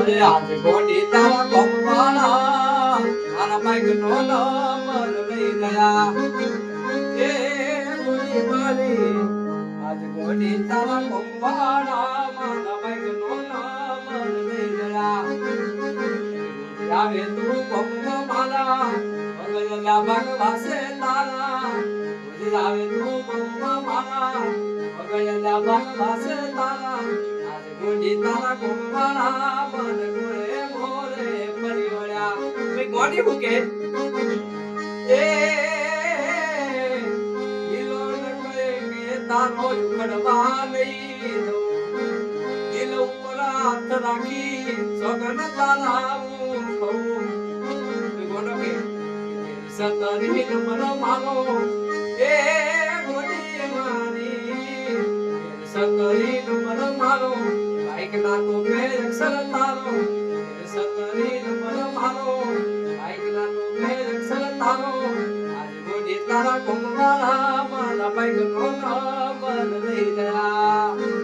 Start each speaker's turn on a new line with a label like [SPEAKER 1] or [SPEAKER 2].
[SPEAKER 1] આજ ગોડી તારા ગોમવાળા મારા બાઈક નો નંબર લઈ ગયા એ ગોડી મારી આજ ગોડી તારા ગોમવાળા મારા બાઈક નો નંબર લઈ ગયા આવે તું ગોમવા મારા ભગલા ભગવાસે તારા આવે તું ગોમવા મારા ભગલા ભગવાસે તારા ગોડી તારા ગોમવાળા મન ગોળે મોરે ફરી વળ્યા મે ગોડી મૂકે એ દિલો ન કહે કે તારો ઉખડવા લઈ દઉં દિલ ઉપર હાથ રાખી સોગન તારા હું કહું મે ગોડો કે સતરી નંબર મારો એ ગોડી મારી સતરી નંબર મારો બાઈક ના તો બે અક્ષર તારો સતરી નંબર મારો બાઈક ના તો બે અક્ષર તારો આજ ગોડી તારા ગોમવાળા મારા બાઈક નો નંબર લઈ ગયા